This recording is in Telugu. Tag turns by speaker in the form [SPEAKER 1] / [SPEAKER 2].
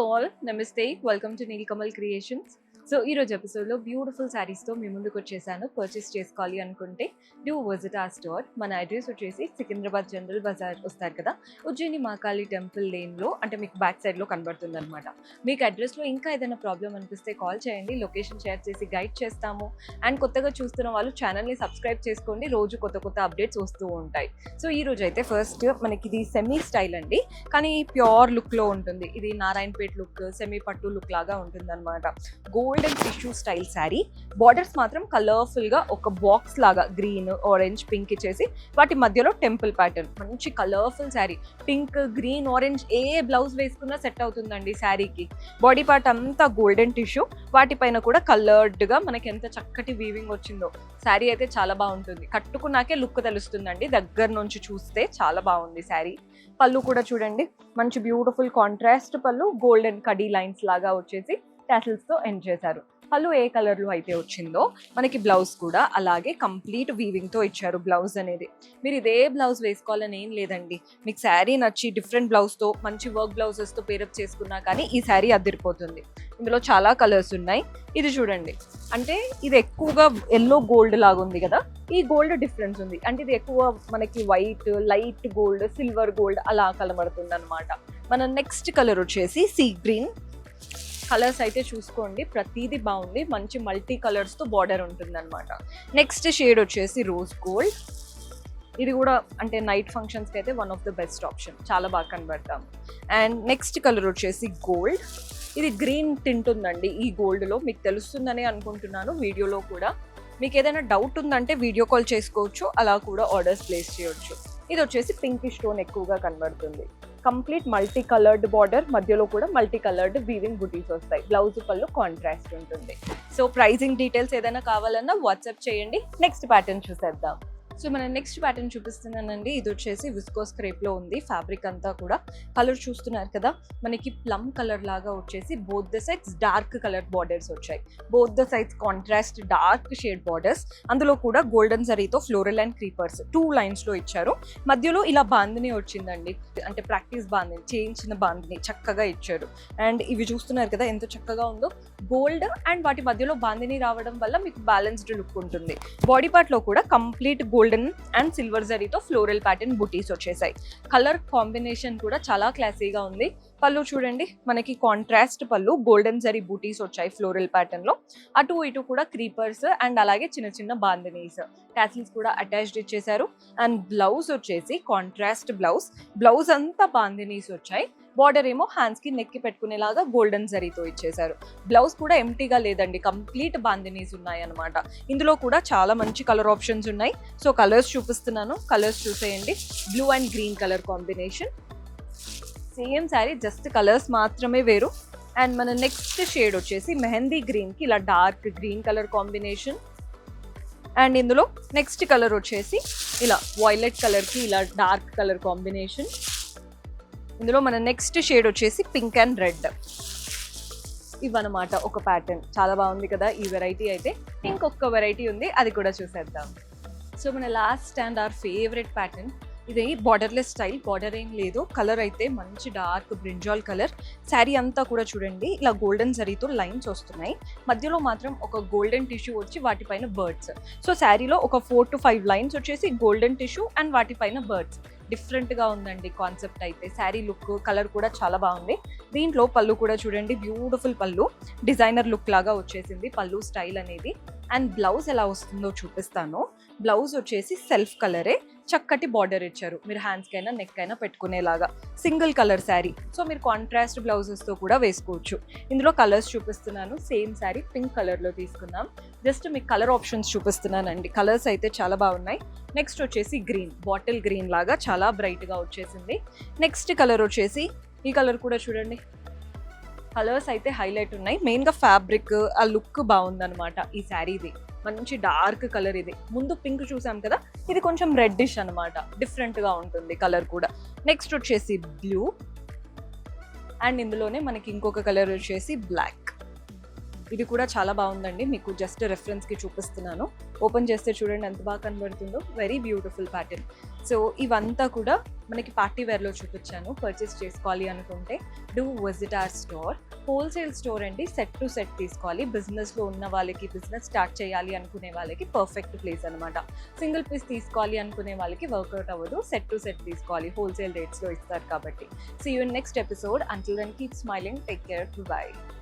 [SPEAKER 1] all, Namaste. Welcome to Neelkamal Creations. So ఈరోజు ఎపిసోడ్లో బ్యూటిఫుల్ శారీస్తో మీ ముందుకు వచ్చేసాను. పర్చేస్ చేసుకోవాలి అనుకుంటే డూ విజిట్ ఆ స్టోర్. మన అడ్రస్ వచ్చేసి సికింద్రాబాద్ జనరల్ బజార్ వస్తారు కదా, ఉజ్జయిని మహాకాళి టెంపుల్ లేన్లో, అంటే మీకు బ్యాక్ సైడ్లో కనబడుతుంది అనమాట. మీకు అడ్రస్లో ఇంకా ఏదైనా ప్రాబ్లం అనిపిస్తే కాల్ చేయండి, లొకేషన్ షేర్ చేసి గైడ్ చేస్తాము. అండ్ కొత్తగా చూస్తున్న వాళ్ళు ఛానల్ని సబ్స్క్రైబ్ చేసుకోండి, రోజు కొత్త కొత్త అప్డేట్స్ వస్తూ ఉంటాయి. సో ఈరోజు అయితే ఫస్ట్ మనకి ఇది సెమీ స్టైల్ అండి, కానీ ప్యూర్ లుక్లో ఉంటుంది. ఇది నారాయణపేట్ లుక్, సెమీ పట్టు లుక్ లాగా ఉంటుంది అనమాట. Golden tissue style sari. Borders మాత్రం కలర్ఫుల్ గా ఒక బాక్స్ లాగా గ్రీన్, ఆరెంజ్, పింక్ ఇచ్చేసి వాటి మధ్యలో టెంపుల్ ప్యాటర్న్. మంచి colourful sari. Pink, green, orange ఏ బ్లౌజ్ వేసుకున్నా సెట్ అవుతుందండి శారీకి. బాడీ పార్ట్ అంతా గోల్డెన్ టిష్యూ, వాటిపైన కూడా కలర్డ్ గా మనకి ఎంత చక్కటి వీవింగ్ వచ్చిందో. శారీ అయితే చాలా బాగుంటుంది, కట్టుకున్నాకే లుక్ తెలుస్తుందండి. దగ్గర నుంచి చూస్తే చాలా బాగుంది శారీ. పళ్ళు కూడా చూడండి, మంచి బ్యూటిఫుల్ కాంట్రాస్ట్ పళ్ళు, గోల్డెన్ కడీ లైన్స్ లాగా వచ్చేసి టాసిల్స్ తో ఎండ్ చేశారు. పళ్ళు ఏ కలర్ లో అయితే వచ్చిందో మనకి బ్లౌజ్ కూడా అలాగే కంప్లీట్ వీవింగ్ తో ఇచ్చారు. బ్లౌజ్ అనేది మీరు ఇదే బ్లౌజ్ వేసుకోవాలని ఏం లేదండి. మీకు శారీ నచ్చి డిఫరెంట్ బ్లౌజ్ తో, మంచి వర్క్ బ్లౌజెస్ తో పేరప్ చేసుకున్నా కానీ ఈ శారీ అదిరిపోతుంది. ఇందులో చాలా కలర్స్ ఉన్నాయి. ఇది చూడండి, అంటే ఇది ఎక్కువగా ఎల్లో గోల్డ్ లాగా ఉంది కదా, ఈ గోల్డ్ డిఫరెన్స్ ఉంది. అంటే ఇది ఎక్కువ మనకి white, light gold, silver gold అలా కనబడుతుంది అనమాట. మన నెక్స్ట్ కలర్ వచ్చేసి సీ గ్రీన్. కలర్స్ అయితే చూసుకోండి, ప్రతిదీ బాగుంది. మంచి మల్టీ కలర్స్తో బార్డర్ ఉంటుంది అనమాట. నెక్స్ట్ షేడ్ వచ్చేసి రోజ్ గోల్డ్. ఇది కూడా అంటే నైట్ ఫంక్షన్స్కి అయితే one of the best option, చాలా బాగా కనబడతాం. అండ్ నెక్స్ట్ కలర్ వచ్చేసి గోల్డ్. ఇది గ్రీన్ టింట్ ఉందండి ఈ గోల్డ్లో, మీకు తెలుస్తుందని అనుకుంటున్నాను. వీడియోలో కూడా మీకు ఏదైనా డౌట్ ఉందంటే వీడియో కాల్ చేసుకోవచ్చు, అలా కూడా ఆర్డర్స్ ప్లేస్ చేయొచ్చు. ఇది వచ్చేసి పింకిష్ టోన్ ఎక్కువగా కనబడుతుంది. కంప్లీట్ మల్టీ కలర్డ్ బార్డర్, మధ్యలో కూడా మల్టీ కలర్డ్ వీవింగ్ బుటీస్ వస్తాయి. బ్లౌజ్ పళ్ళు కాంట్రాస్ట్ ఉంటుంది. సో ప్రైజింగ్ డీటెయిల్స్ ఏదైనా కావాలన్నా వాట్సాప్ చేయండి. నెక్స్ట్ ప్యాటర్న్ చూసేద్దాం. సో మన నెక్స్ట్ ప్యాటర్న్ చూపిస్తున్నానండి. ఇది వచ్చేసి విస్కోస్ క్రేప్లో ఉంది. ఫ్యాబ్రిక్ అంతా కూడా కలర్ చూస్తున్నారు కదా, మనకి ప్లమ్ కలర్ లాగా వచ్చేసి both the sides dark colour borders వచ్చాయి. Both the sides contrast dark shade borders. అందులో కూడా గోల్డెన్ జరీతో ఫ్లోరల్ అండ్ క్రీపర్స్ 2 లైన్స్లో ఇచ్చారు. మధ్యలో ఇలా బాందిని వచ్చిందండి, అంటే ప్రాక్టీస్ బాందిని, చేయించిన బాందిని చక్కగా ఇచ్చారు. అండ్ ఇవి చూస్తున్నారు కదా ఎంత చక్కగా ఉందో. గోల్డ్ అండ్ వాటి మధ్యలో బాందిని రావడం వల్ల మీకు బ్యాలెన్స్డ్ లుక్ ఉంటుంది. బాడీ పార్ట్లో కూడా కంప్లీట్ గోల్డెన్ అండ్ సిల్వర్ జరీతో ఫ్లోరల్ ప్యాటర్న్ బుటీస్ వచ్చేసాయి. కలర్ కాంబినేషన్ కూడా చాలా క్లాసీగా ఉంది. పళ్ళు చూడండి, మనకి కాంట్రాస్ట్ పళ్ళు, గోల్డెన్ జరీ బూటీస్ వచ్చాయి ఫ్లోరల్ ప్యాటర్న్ లో. అటు ఇటు కూడా క్రీపర్స్ అండ్ అలాగే చిన్న చిన్న బాందినీస్, టాసిల్స్ కూడా అటాచ్డ్ ఇచ్చేసారు. అండ్ బ్లౌజ్ వచ్చేసి కాంట్రాస్ట్ బ్లౌజ్. బ్లౌజ్ అంతా బాందినీస్ వచ్చాయి. బార్డర్ ఏమో హ్యాండ్స్ కి నెక్కి పెట్టుకునేలాగా గోల్డెన్ జరీతో ఇచ్చేసారు. బ్లౌజ్ కూడా ఎంటీగా లేదండి, కంప్లీట్ బాందినీస్ ఉన్నాయి అనమాట. ఇందులో కూడా చాలా మంచి కలర్ ఆప్షన్స్ ఉన్నాయి. సో కలర్స్ చూపిస్తున్నాను, కలర్స్ చూసేయండి. Blue and green colour combination. Same sari, just colours మాత్రమే వేరు. అండ్ మన నెక్స్ట్ షేడ్ వచ్చేసి మెహందీ గ్రీన్కి ఇలా dark green colour combination. And ఇందులో నెక్స్ట్ కలర్ వచ్చేసి ఇలా వైలెట్ కలర్కి ఇలా డార్క్ కలర్ కాంబినేషన్. ఇందులో మన నెక్స్ట్ షేడ్ వచ్చేసి పింక్ అండ్ రెడ్. ఇవన్నమాట ఒక ప్యాటర్న్. చాలా బాగుంది కదా ఈ వెరైటీ. అయితే ఇంకొక వెరైటీ ఉంది, అది కూడా చూసేద్దాం. సో మన last and our favourite pattern ఇది బార్డర్లెస్ స్టైల్. బార్డర్ ఏం లేదు, కలర్ అయితే మంచి డార్క్ బ్రింజాల్ కలర్. శారీ అంతా కూడా చూడండి ఇలా గోల్డెన్ జరీతో లైన్స్ వస్తున్నాయి. మధ్యలో మాత్రం ఒక గోల్డెన్ టిష్యూ వచ్చి వాటిపైన బర్డ్స్. సో శారీలో ఒక 4 to 5 లైన్స్ వచ్చేసి గోల్డెన్ టిష్యూ అండ్ వాటిపైన బర్డ్స్. డిఫరెంట్గా ఉందండి కాన్సెప్ట్ అయితే. శారీ లుక్, కలర్ కూడా చాలా బాగుంది. దీంట్లో పళ్ళు కూడా చూడండి, బ్యూటిఫుల్ పళ్ళు, డిజైనర్ లుక్ లాగా వచ్చేసింది పళ్ళు స్టైల్ అనేది. అండ్ బ్లౌజ్ ఎలా వస్తుందో చూపిస్తాను. బ్లౌజ్ వచ్చేసి సెల్ఫ్ కలరే, చక్కటి బార్డర్ ఇచ్చారు. మీరు హ్యాండ్స్కి అయినా నెక్ అయినా పెట్టుకునేలాగా సింగిల్ కలర్ శారీ. సో మీరు కాంట్రాస్ట్ బ్లౌజెస్తో కూడా వేసుకోవచ్చు. ఇందులో కలర్స్ చూపిస్తున్నాను. సేమ్ శారీ పింక్ కలర్లో తీసుకున్నాం. జస్ట్ మీకు కలర్ ఆప్షన్స్ చూపిస్తున్నానండి. కలర్స్ అయితే చాలా బాగున్నాయి. నెక్స్ట్ వచ్చేసి గ్రీన్, బాటిల్ గ్రీన్ లాగా చాలా బ్రైట్గా వచ్చేసింది. నెక్స్ట్ కలర్ వచ్చేసి ఈ కలర్ కూడా చూడండి. కలర్స్ అయితే హైలైట్ ఉన్నాయి. మెయిన్గా ఫ్యాబ్రిక్, ఆ లుక్ బాగుందనమాట ఈ శారీది. మంచి డార్క్ కలర్ ఇది. ముందు పింక్ చూసాం కదా, ఇది కొంచెం రెడ్డిష్ అనమాట, డిఫరెంట్గా ఉంటుంది కలర్ కూడా. నెక్స్ట్ వచ్చేసి బ్లూ. అండ్ ఇందులోనే మనకి ఇంకొక కలర్ వచ్చేసి బ్లాక్. ఇది కూడా చాలా బాగుందండి, మీకు జస్ట్ రెఫరెన్స్కి చూపిస్తున్నాను. ఓపెన్ చేస్తే చూడండి ఎంత బాగా కనబడుతుందో, వెరీ బ్యూటిఫుల్ ప్యాటర్న్. సో ఇవంతా కూడా మనకి పార్టీ వేర్లో చూపించాను. పర్చేస్ చేసుకోవాలి అనుకుంటే do visit our store. Wholesale store అండి, సెట్ టు సెట్ తీసుకోవాలి. బిజినెస్లో ఉన్న వాళ్ళకి, బిజినెస్ స్టార్ట్ చేయాలి అనుకునే వాళ్ళకి పర్ఫెక్ట్ ప్లేస్ అనమాట. సింగిల్ పీస్ తీసుకోవాలి అనుకునే వాళ్ళకి వర్కౌట్ అవ్వదు, సెట్ టు సెట్ తీసుకోవాలి, హోల్సేల్ రేట్స్లో ఇస్తారు కాబట్టి. See you in next episode. Until then keep smiling, take care, by.